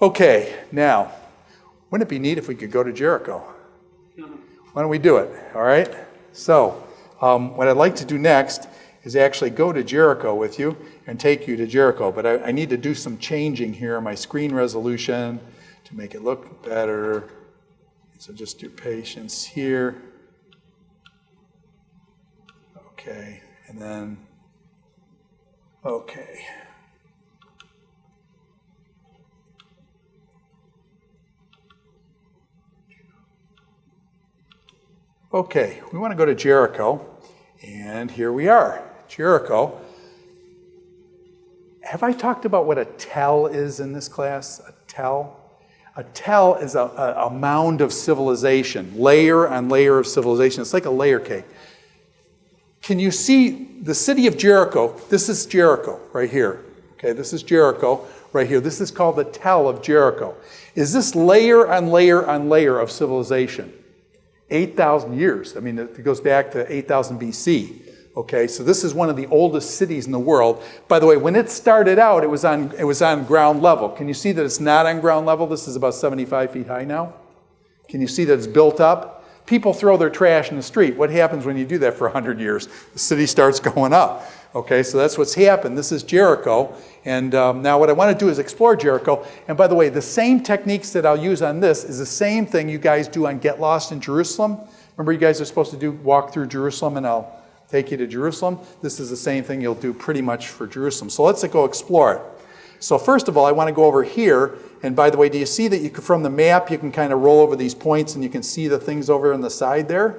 Okay, now, wouldn't it be neat if we could go to Jericho? Why don't we do it, all right? So, what I'd like to do next is actually go to Jericho with you and take you to Jericho. But I need to do some changing here in my screen resolution to make it look better. So just do patience here. Okay, and then, okay. Okay, we want to go to Jericho, and here we are, Jericho. Have I talked about what a tell is in this class? A tell? A tell is a mound of civilization, layer on layer of civilization. It's like a layer cake. Can you see the city of Jericho? This is Jericho right here. Okay, this is Jericho right here. This is called the tell of Jericho. Is this layer on layer on layer of civilization? 8,000 years. I mean, it goes back to 8,000 BC. Okay, so this is one of the oldest cities in the world. By the way, when it started out, it was on ground level. Can you see that it's not on ground level? This is about 75 feet high now. Can you see that it's built up? People throw their trash in the street. What happens when you do that for 100 years? The city starts going up. Okay, so that's what's happened. This is Jericho. And now what I want to do is explore Jericho. And by the way, the same techniques that I'll use on this is the same thing you guys do on Get Lost in Jerusalem. Remember you guys are supposed to walk through Jerusalem and I'll take you to Jerusalem? This is the same thing you'll do pretty much for Jerusalem. So let's go explore it. So first of all, I want to go over here. And by the way, do you see that from the map, you can kind of roll over these points and you can see the things over on the side there?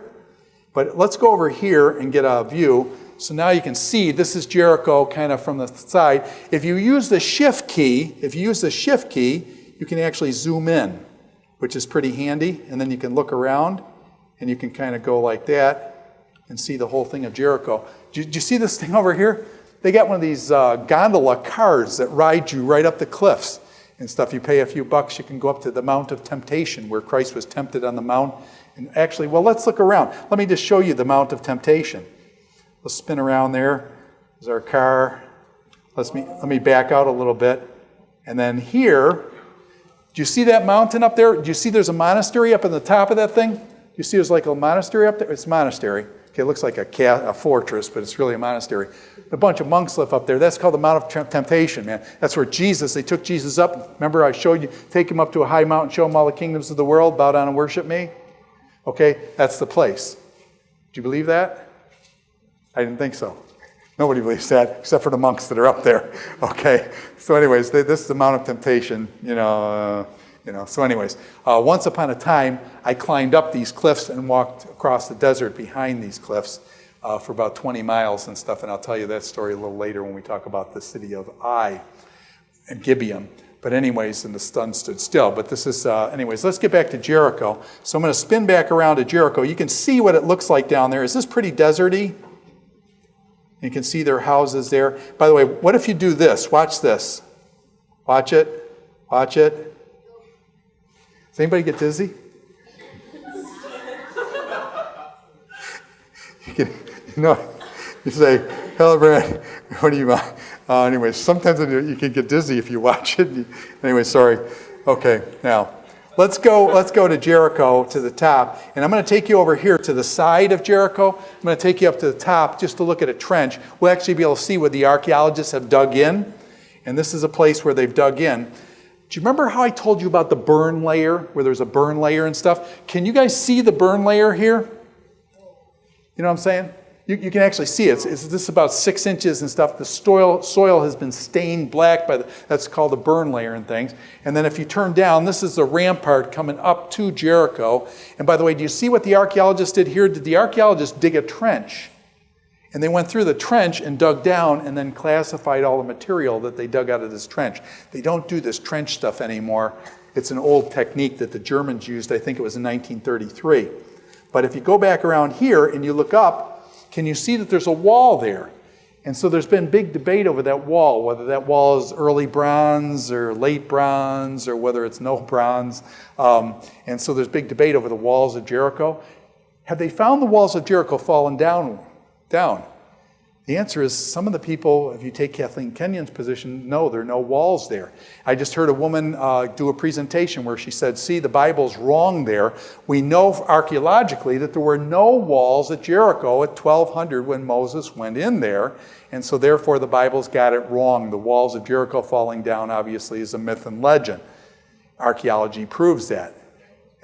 But let's go over here and get a view. So now you can see this is Jericho kind of from the side. If you use the shift key, you can actually zoom in, which is pretty handy. And then you can look around and you can kind of go like that and see the whole thing of Jericho. Do you see this thing over here? They got one of these gondola cars that ride you right up the cliffs and stuff. You pay a few bucks, you can go up to the Mount of Temptation where Christ was tempted on the mount. And actually, well, let's look around. Let me just show you the Mount of Temptation. Let's spin around there. There's our car. Let me back out a little bit. And then here, do you see that mountain up there? Do you see there's a monastery up on the top of that thing? Do you see there's like a monastery up there? It's a monastery. Okay, it looks like a fortress, but it's really a monastery. A bunch of monks live up there. That's called the Mount of Temptation, man. That's where they took Jesus up. Remember I showed you, take him up to a high mountain, show him all the kingdoms of the world, bow down and worship me? Okay, that's the place. Do you believe that? I didn't think so. Nobody believes that, except for the monks that are up there. Okay, so anyways, this is the Mount of Temptation, So anyways, once upon a time, I climbed up these cliffs and walked across the desert behind these cliffs for about 20 miles and stuff, and I'll tell you that story a little later when we talk about the city of Ai and Gibeon. But anyways, and the sun stood still. But this is, anyways, let's get back to Jericho. So I'm going to spin back around to Jericho. You can see what it looks like down there. Is this pretty deserty? You can see their houses there. By the way, what if you do this? Watch this. Watch it. Watch it. Does anybody get dizzy? You say, Hildebrandt, what do you want? Anyway, sometimes you can get dizzy if you watch it. Anyway, sorry. Okay, now, let's go to Jericho, to the top. And I'm going to take you over here to the side of Jericho. I'm going to take you up to the top just to look at a trench. We'll actually be able to see where the archaeologists have dug in. And this is a place where they've dug in. Do you remember how I told you about the burn layer, where there's a burn layer and stuff? Can you guys see the burn layer here? You know what I'm saying? You can actually see it. This is about 6 inches and stuff. The soil has been stained black that's called the burn layer and things. And then if you turn down, this is the rampart coming up to Jericho. And by the way, do you see what the archaeologists did here? Did the archaeologists dig a trench? And they went through the trench and dug down and then classified all the material that they dug out of this trench. They don't do this trench stuff anymore. It's an old technique that the Germans used. I think it was in 1933. But if you go back around here and you look up, can you see that there's a wall there? And so there's been big debate over that wall, whether that wall is early bronze or late bronze or whether it's no bronze. And so there's big debate over the walls of Jericho. Have they found the walls of Jericho fallen down? The answer is some of the people, if you take Kathleen Kenyon's position, no, there are no walls there. I just heard a woman do a presentation where she said, see, the Bible's wrong there. We know archaeologically that there were no walls at Jericho at 1200 when Moses went in there, and so therefore the Bible's got it wrong. The walls of Jericho falling down obviously is a myth and legend. Archaeology proves that.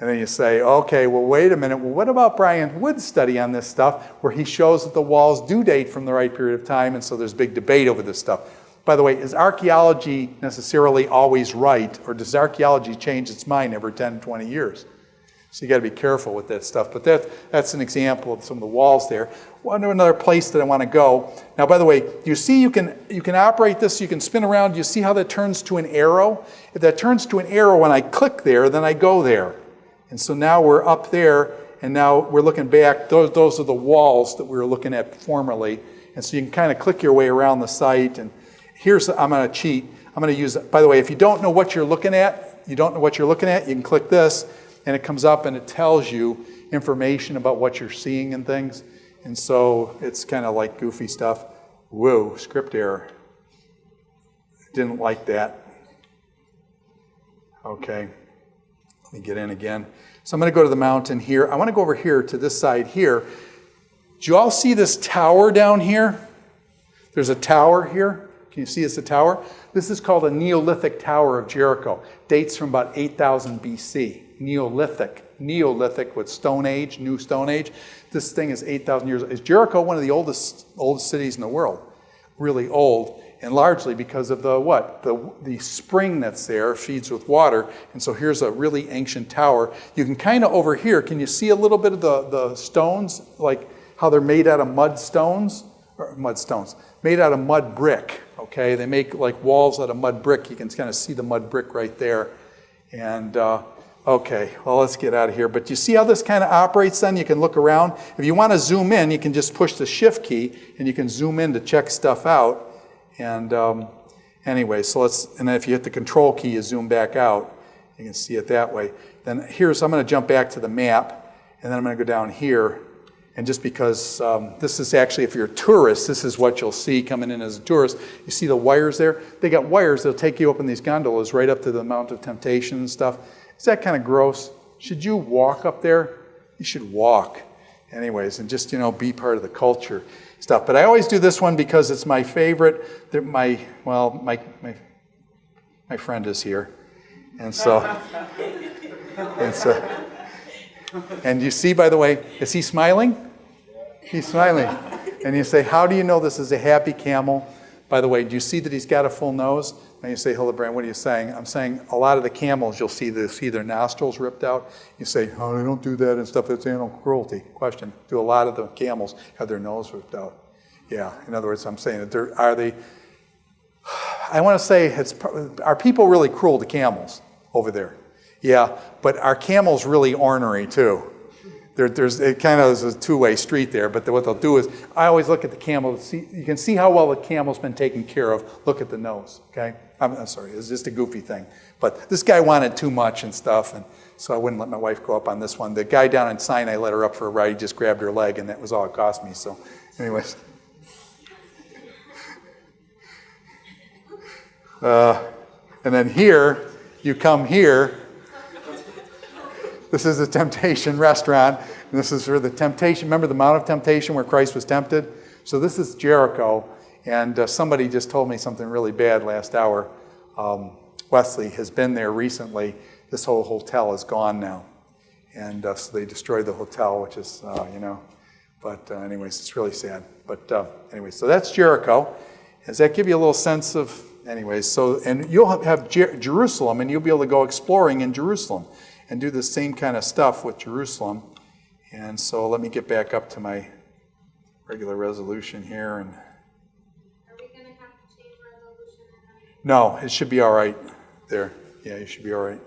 And then you say, okay, well, wait a minute. Well, what about Brian Wood's study on this stuff where he shows that the walls do date from the right period of time, and so there's big debate over this stuff. By the way, is archaeology necessarily always right, or does archaeology change its mind every 10, 20 years? So you got to be careful with that stuff. But that's an example of some of the walls there. Another place that I want to go. Now, by the way, you see you can operate this, you can spin around. You see how that turns to an arrow? If that turns to an arrow, when I click there, then I go there. And so now we're up there, and now we're looking back. Those are the walls that we were looking at formerly. And so you can kind of click your way around the site. And I'm going to cheat. I'm going to use, by the way, if you don't know what you're looking at, you can click this, and it comes up and it tells you information about what you're seeing and things. And so it's kind of like goofy stuff. Whoa, script error. Didn't like that. Okay. Let me get in again. So I'm going to go to the mountain here. I want to go over here to this side here. Do you all see this tower down here? There's a tower here. Can you see it's a tower? This is called a Neolithic Tower of Jericho. Dates from about 8000 BC. Neolithic with Stone Age, New Stone Age. This thing is 8,000 years old. Is Jericho one of the oldest cities in the world? Really old. And largely because of the spring that's there feeds with water. And so here's a really ancient tower. You can kind of over here, can you see a little bit of the stones? Like how they're made out of mud stones? Made out of mud brick, okay? They make like walls out of mud brick. You can kind of see the mud brick right there. And okay, well, let's get out of here. But you see how this kind of operates then? You can look around. If you want to zoom in, you can just push the shift key and you can zoom in to check stuff out. And anyway, and then if you hit the control key, you zoom back out. You can see it that way. Then I'm going to jump back to the map, and then I'm going to go down here. And just because this is actually, if you're a tourist, this is what you'll see coming in as a tourist. You see the wires there? They got wires that'll take you up in these gondolas right up to the Mount of Temptation and stuff. Is that kind of gross? Should you walk up there? You should walk. Anyways, and just, be part of the culture stuff. But I always do this one because it's my favorite. My friend is here. And you see, by the way, is he smiling? He's smiling. And you say, how do you know this is a happy camel? By the way, do you see that he's got a full nose? And you say, Hildebrandt, what are you saying? I'm saying a lot of the camels, you'll see their nostrils ripped out. You say, oh, they don't do that and stuff. It's animal cruelty. Question, do a lot of the camels have their nose ripped out? Yeah, in other words, I'm saying that I want to say, are people really cruel to camels over there? Yeah, but are camels really ornery too? It kind of is a two-way street there, but what they'll do is, I always look at the camel. You can see how well the camel's been taken care of. Look at the nose, okay? I'm sorry, it's just a goofy thing. But this guy wanted too much and stuff, and so I wouldn't let my wife go up on this one. The guy down in Sinai let her up for a ride. He just grabbed her leg, and that was all it cost me. So anyways. And then here, you come here. This is the Temptation restaurant. And this is for the temptation. Remember the Mount of Temptation where Christ was tempted? So this is Jericho. And somebody just told me something really bad last hour. Wesley has been there recently. This whole hotel is gone now. And so they destroyed the hotel, which is, But anyways, it's really sad. But anyways, so that's Jericho. Does that give you a little sense of... Anyways, so, and you'll have Jerusalem, and you'll be able to go exploring in Jerusalem and do the same kind of stuff with Jerusalem. And so let me get back up to my regular resolution here. And are we going to have to change resolution? No, it should be all right there. Yeah, you should be all right.